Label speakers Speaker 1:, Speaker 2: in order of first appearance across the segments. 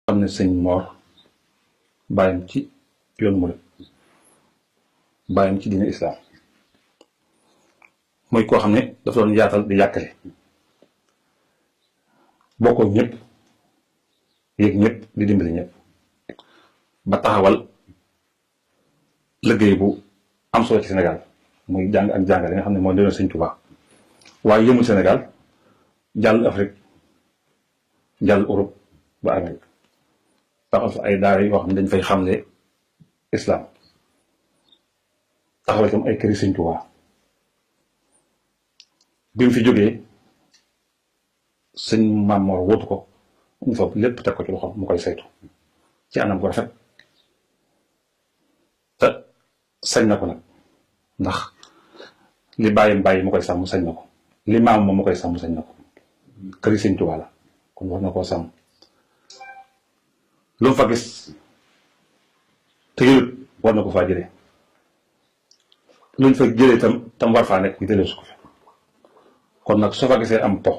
Speaker 1: xam ne sëñ Mor bàyyam ci yoonu murid bàyyam ci diine islam mooy koo xam ne dafa doon yaatal di yàkkale bokkoo ñëpp yéeg ñëpp di dimbali ñëpp ba taxawal liggéey bu am solo ci Sénégal muy jàng ak jàngale nga xam ne mooy doon sëñ Tuubaa waaye yëmul Sénégal jàll Afrique jàll Europe ba Amérique taxawal fa ay daara yoo xam ne dañ fay xamle islam taxawal itam ay këri sëñ Tuubaa bi mu fi jógee sëñ Maam Mor wóotu ko mu fa lépp teg ko ci loxo mu koy saytu ci anam ko rafet te sañ na ko nag ndax li bàyyi mu koy sàmm sañ na ko li maam moom mu koy sàmm sañ na ko këri sëñ Tuubaa la kon war na koo sàmm lu mu fa gis te yëlut war na ko faa jëlee luñ fa jëlee tam war faa nekk ñu jëlee su ko fi kon nag soo fa gisee am pox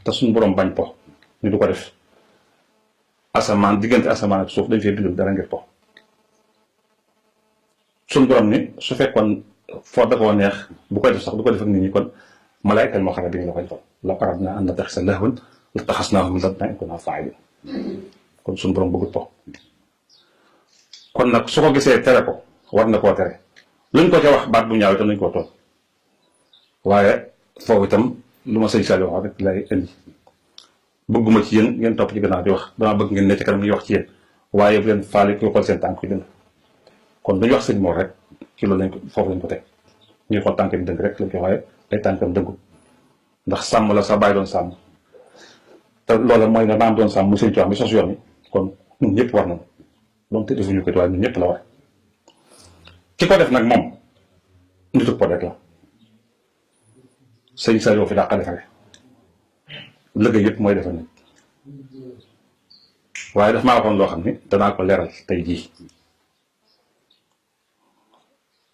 Speaker 1: te suñu borom bañ pox ñu du ko def asamaan diggante asamaan ak suuf dañ fee bindul dara ngir pox suñu borom ni su fekkoon foo da koo neex bu koy def sax du ko def ak nit ñi kon malaayikal moo xam ne bi ñu la koy defal la arab naa an nattaxisa lahwan la taxasnaahu min ladunaa in kunnaa faa'iliin kon suñu borom bëggut pox kon nag su ko gisee tere ko war na koo tere luñ ko ca wax baat bu ñaaw itam nañ koo toog waaye foofu itam lu ma sëñ Saliou wax rek lay indi bëgguma ci yéen ngeen topp ci gannaaw di wax dama bëgg ngeen ne ci kanam ñuy wax ci yéen waaye bu leen faale kuy xool seen tànk yu dëng kon duñu wax sëñ Mor rek ci loolu lañ ko foofu lañ ko teg ñuy xool tànk yi dëng rek lañ ko waaye ay tànkam dëngu ndax sàmm la sa bàyyi doon sàmm te loola mooy nga maam doon sàmm mu sëñ Tuubaa mi sos yoon yi kon ñun ñëpp war nañu doon te defuñu ko waaye ñun ñëpp la war ki ko def nag moom nitu po rek la sëñ Saliou fi daa defare liggéey yëpp mooy defal nit waaye daf maa waxoon loo xam ni danaa ko leeral tey jii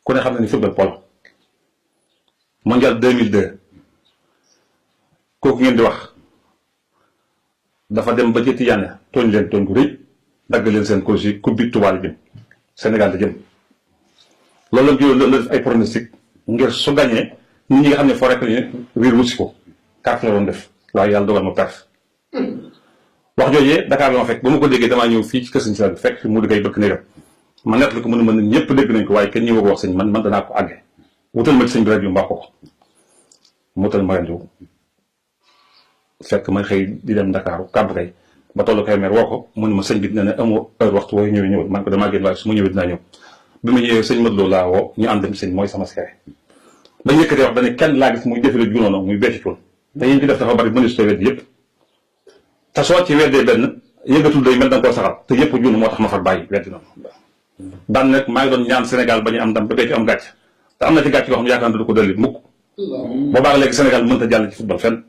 Speaker 1: ku ne xam ne ni football polo mondial 2002 kooku ngeen di wax dafa dem ba jëtti yànne tooñ leen tooñ gu rëy dagg leen seen coach yi coupe bi Touba la jëm Sénégal la jëm loolu la jëloon la def ay pronostic ngir su gañee nit ñi nga xam ne foo rek la riir wut si ko carte la doon def waaye yàlla dogal ma perte wax joojee Dakar la ma fekk ba ma ko déggee damaa ñëw fii ci kër sëñ Saliou fekk mu di koy bëkk néegam ma nekk li ko mën ñëpp dégg nañ ko waaye kenn ñëw ko wax sëñ man danaa ko àggee wutal ma ci sëñ bi rajo mbaa ko mu wutal ma rajo fekk ma xëy di dem Dakar kàbb kay ba tollu kay mer woo ko mu ne ma sëñ bi dina ne amoo heure waxtu wooyu ñëwee man ko damaa génn waaye su ma ñëwee dinaa ñëw bi ma ñëwee sëñ Modou Lo laa woo ñu ànd dem sëñ mooy sama seere ba yëkkatee wax dañu kenn laa gis muy defile junoonu muy becci coon te yéen ci def dafa bari mënees too wedd yëpp te soo ci weddee benn yëgatul day mel da nga koo saxal te yëpp jun moo tax ma far bàyyi weddi noonu daan nag maa ngi doon ñaan Sénégal ba ñu am ndam ba becci am gàcc te am na ci gàcc yoo xam ne yaakaar naa du ko dëllit mukk boobaa léegi Sénégal mënta jàll ci football fenn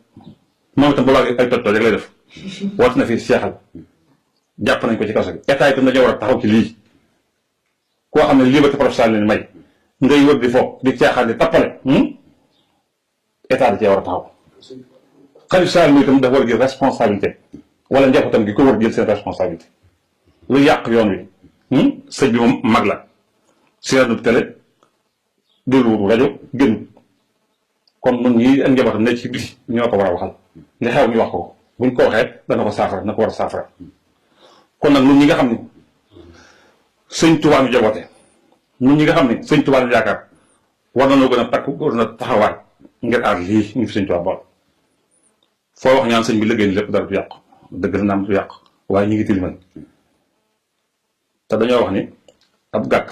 Speaker 1: moom itam boobaa ay toj toj rek lay def woote na fi seexal jàpp nañ ko ci kaso bi état itam dañoo war a taxaw ci lii koo xam ne liberté professionnelle leen may ngay wër di fo di caaxaan di tappale état da cee war a taxaw xalif Sall mi itam dafa war a jël responsabilité wala njabootam gi ko war a jël seen responsabilité lu yàq yoon wi sëñ bi moom mag la seenu télé dégluwutu rajo génn kon nun ñi ak njabootam ne ci biti ñoo ko war a waxal li xew ñu wax ko buñ ko waxee dana ko saafara na ko war a saafara kon nag nun ñi nga xam ne sëñ Tuubaa ñu jaboote nun ñi nga xam ne sëñ Tuubaa ñu yaakaar war na noo gën a takku war na taxawaat ngir aar lii ñu fi sëñ Tuubaa bool foo wax ñaan sëñ bi liggéey ni lépp dara du yàqu dëgg la naam du yàqu waaye ñu ngi tilimal te dañoo wax ni ab gàkk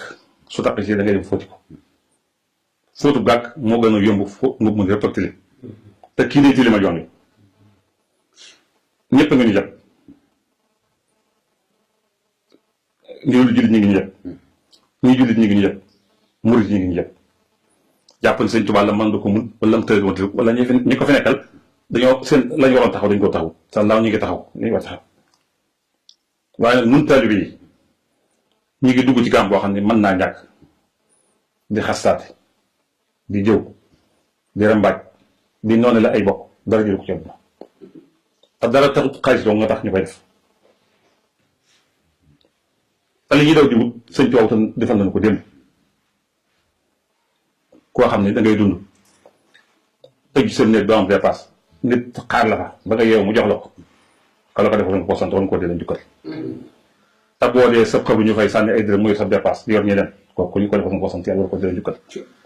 Speaker 1: su taqi si da ngay dem fóoti ko fóotu gàkk moo gën a yomb mbub mu rëpp ak tilim te kii day tilima yoon wi ñëpp nga ñu jàpp ñi jullit ñi ngi ñu jàpp ñi jullit ñi ngi ñu jàpp murit ñi ngi ñu jàpp jàpp ne sëñ Tuubaa la mën du ko mun wala mu tëdd woon wala ñi ko fi nekkal dañoo seen lañu waroon taxaw dañu ko taxaw sa laaw ñu ngi taxaw li ñu war taxaw waaye nag nun taalibe yi ñu ngi dugg ci gaam boo xam ne mën naa ñàkk di xastaate di jëw di rambaaj di noonu la ay bokk dara jël ko ci àdduna te dara taxut xaalis doo nga tax ñu koy def te li ñuy daw di wut sëñ Tuubaa tam defal nañu ko démb koo xam ne da ngay dund tëj seen néeg doo am dépasse nit xaar la fa ba nga yeewu mu jox la ko ka la ko defal nga ko sant woon koo dee leen jukkal te boo dee sëb xabu ñu fay sànni ay dërëm muy sa dépasse yor ñeneen kooku ñu ko defal nga ko sant yàlla war ko dee leen jukkal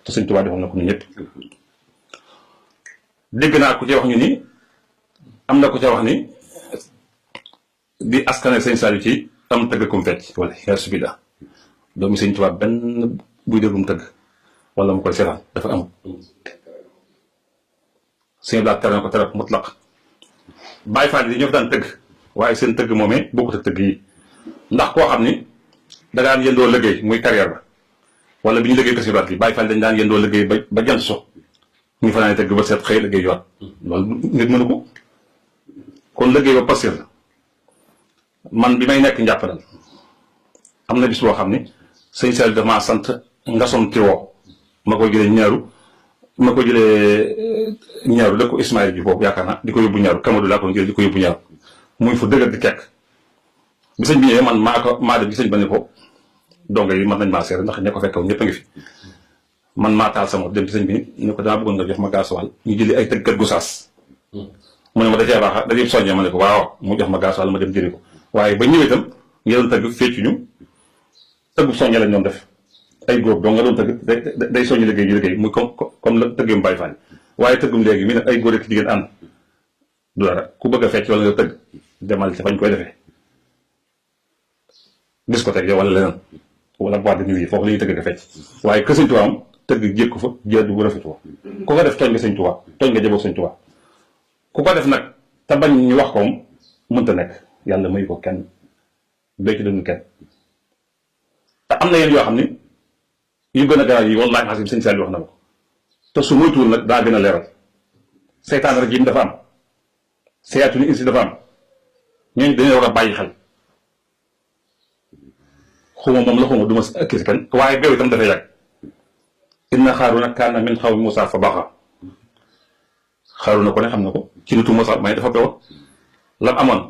Speaker 1: te sëñ Tuubaa defal na ko ñu ñëpp dégg naa ku ci wax ñu ni am na ku ca wax ni di askane sëñ Saliou ci am tëgg kum fecc wala yasubila doomi sëñ Tuubaa benn buy déggum tëgg wala mu koy seetaan dafa am sëñ Blaat tere na ko tere mutlaq Baay Faal yi ñoo fi daan tëgg waaye seen tëgg moomee bokkut ak tëgg yi ndax koo xam ni da daan yendoo liggéey muy carrière ba wala bi ñu liggéey ko si Blaat yi Baay Faal dañ daan yendoo liggéey ba jant so ñu fa naan tëgg ba seet xëy liggéey yoon loolu nit mënu ko kon liggéey ba passir la man bi may nekk njàppandal am na bis boo xam ni sëñ Saliou dafa sant ngasom tiwoo ma koy jëlee ñaaru da ko Ismaïla ji boobu yaakaar naa di ko yóbbu ñaaru Kamadou laa ko jëlee di ko yóbbu ñaaru muy fu dëgër di kekk bi sëñ bi ñëwee man maa dem bi sëñ ba ne ko donga yi mën nañ maa seere ndax ña ko fekkaw ñëpp a ngi fi man maa taal sama dem ci sëñ bi ne ko damaa bëggoon nga jox ma gaasuwaal ñu jëli ay tëggkat Gosaas mu ne ma da cee baax dañuy soññee ma ne ko waaw mu jox ma gaasuwaal ma dem jëli ko waaye ba ñëwee itam ñu doon tëgg feccu ñu tëggu soññe lañ doon def ay góor doo nga doon tëgg day soññi liggéey ñu liggéey muy comme la tëggum Baay Faal waaye tëggum léegi mi nag ay góor ak jigéen ànd du dara ku bëgg a fecc wala nga tëgg demal ci fañ koy defee discothèque yow wala leneen wala boîte de nuit yi foofu la ñuy tëgg nga fecc waaye que sëñ Tuubaa am tëgg jékku fa jëdd bu rafet wa ku ko def tooñ nga sëñ Tuubaa tooñ nga jëboog sëñ Tuubaa ku ko def nag te bañ ñu wax koom mënta nekk yàlla mayu ko kenn béy ci dënnu kenn te am na yenn yoo xam ni yu gën a garaaw yi wallaahi xasim sëñ Saliou wax na ko te su moytuwul nag daa gën a leeral seytaan rajim dafa am seyaatu ni insi dafa am ñooñu dañoo war a bàyyi xel xuma moom la xuma du ma kii si kenn waaye beew itam dafay yàgg inna Xaaruna kaana min xawmi Muusaa fa baxa Xaaruna ko ne xam na ko ci nitu Muusaa may dafa bewoon lam amoon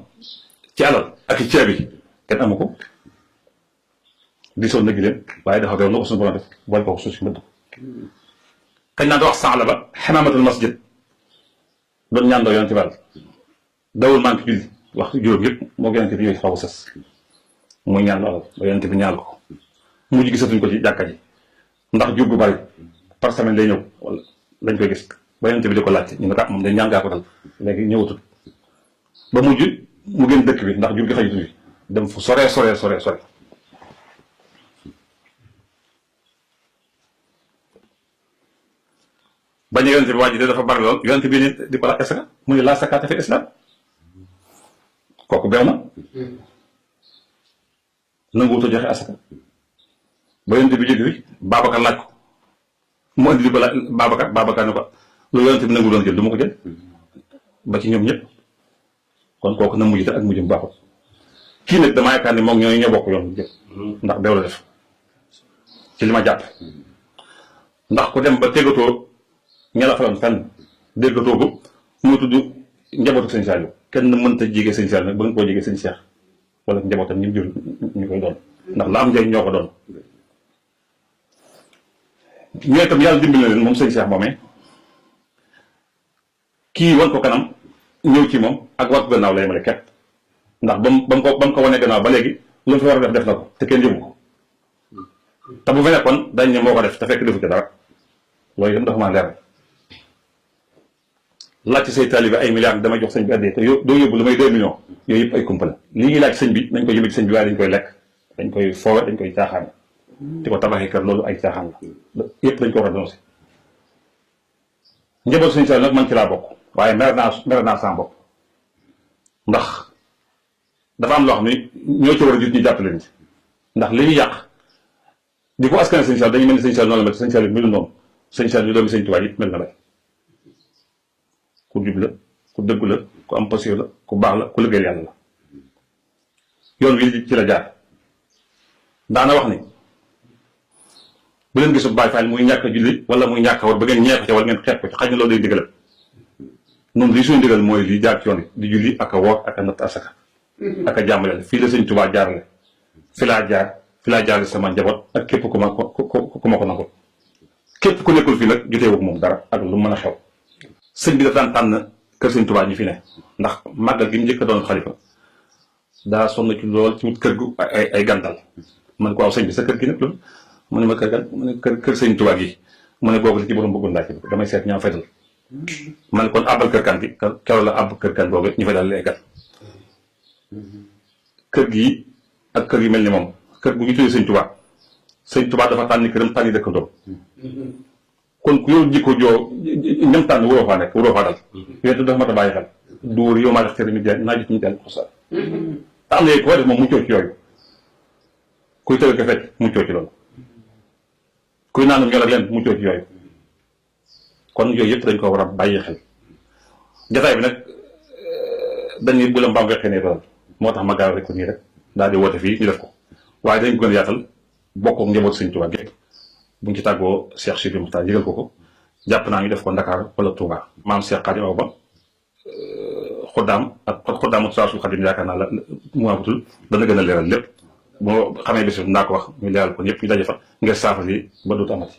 Speaker 1: ci alal ak i ceeb yi kenn amu ko gisoon na gi leen waaye dafa bew na ko suñu borom def boole ko suuf si mëdd kañ naa di wax saxla ba xamaamatul masjid doon ñaan doo yonente bal dawul manque julli wax juróom yëpp moo yonente bi yooyu xaw a sës muy ñaan alal ba yonente bi ñaan ko mujj gisatuñ ko ci jàkka ji ndax jur gu bari par semaine lay ñëw wala lañ koy gis ba yonente bi di ko laajte ñu ne ko moom day ñaan gaa ko dal léegi ñëwatul ba mujj mu gën dëkk bi ndax jur gi xajutu bi dem fu sore bañ a yonente bi waa ji de dafa bari lool yonente bi ni di ko laaj asaka mu ne laa sakaata fi islam kooku beew na nanguwut a joxe asaka ba yonente bi jóge fi Babacar laaj ko mu andi di ko laaj Babacar ne ko lu yonente bi nangu doon jël du ma ko jël ba ci ñoom ñëpp kon kooku na mujj te ak mujjum baaxul kii nag damaa yaakaar ne moom ñoo bokk yoon jëpp ndax beew la def ci li ma jàpp ndax ku dem ba tegatoo ña la faroon fenn déggatoo ko mu tudd njabootu sëñ Saliou kenn mënta jege sëñ Saliou nag ba nga koo jege sëñ Cheikh wala njabootam ñu jur ñu koy doon ndax la am njëriñ ñoo ko doon ñooy itam yàlla dimbali na leen moom sëñ Cheikh moomee kii wan ko kanam ñëw ci moom ak war ko gannaaw la yemale képp ndax ba mu ko wanee gannaaw ba léegi lu mu fi war a def na ko te kenn yëgu ko te bu fa nekkoon dañ ne moo ko def te fekk defu ci dara loolu itam dafa maa leeral laaj ci say taalibe ay milliards damay jox sëñ bi addee te doo yóbbu lu may 2 millions yooyu yëpp ay kumpa la lii ñuy laaj sëñ bi nañ ko jëme ci sëñ bi waaye dañ koy lekk dañ koy foowe dañ koy caaxaan di ko tabaxee kër loolu ay caaxaan la yëpp dañ ko war a dénoncé njaboot sëñ Saliou nag man ci laa bokk waaye mer naa sama bopp ndax dafa am loo xam ne ñoo ci war a jut ñu jàppale leen ci ndax li ñu yàq di ko askane sëñ Saliou dañu mel ni sëñ Saliou noonu la mel sëñ Saliou melu noonu sëñ Saliou ñu doomi sëñ Tuubaa yëpp mel na rek ku jub la ku dëggu la ku am passion la ku baax la ku liggéeyal yàlla la yoon wi ci la jaar daana wax ni bu leen gisul Baay Faal muy ñàkk a julli wala muy ñàkk a war ba ngeen ñeex ko ca wala ngeen xeeb ko ci xaj na loolu day ndigal noonu li suñu ndigal mooy li jaar ci yoon di julli ak a woor ak a natt asaka ak a jàmm yàlla fii la sëñ Tuubaa jaarale fi laa jaar fi laa jaarale sama njaboot ak képp ku ma ko nangul képp ku nekkul fii nag jotee wug moom dara ak lu mën a xew. sëñ bi daf daan tànn kër sëñ Tuubaa ñi fi ne ndax màggal gi mu njëkk a doon xalifa daa sonn ci lool ci wut kër gu ay gàntal. ma ne ko waaw sëñ bi sa kër gi nag loolu mu ne ma kër gan mu ne kër sëñ Tuubaa gi mu ne googu li ci borom bëggoon laaj damay seet ñaa faytal ma ne kon àbbal kër kan gi keroog la àbb kër kan boobu ñu fay daal lee gan kër gi ak kër yu mel ni moom kër gu ñu tuddee sëñ Tuubaa dafa tànni këram tànni dëkkandoom kon ku yow jikko joo ñam tànn wuroo faa nekk wuroo faa dal yooyu dafa mat a bàyyi xel duur yow maa def teri mi dee naa jot ñu deel xosa te am na ko def moom muccoo ci yooyu kuy tëgg ko fecc muccoo ci loolu kuy naanum ñol ak leen muccoo ci yooyu kon yooyu yëpp dañ ko war a bàyyi xel jataay bi nag dañuy bu la mbaam weqee ne doon moo tax ma gaaw rek ko nii rek daal di woote fii ñu def ko waaye dañ ko gën a yaatal bokk ak njaboot sëñ Tuubaa gépp buñ ci tàggoo Cheikh Sidi Muxtaar yëgal ko jàpp naa ñu def ko Ndakaar wala Touba maam Cheikh Xaadim aw ba xuddaam ak xuddaamu Saasul Xaadim yaakaar naa la mu amatul dana gën a leeral lépp boo xamee bés ndaa ko wax ñu leeral ko ñëpp ñu daje fa ngir saafara yi ba dootu amati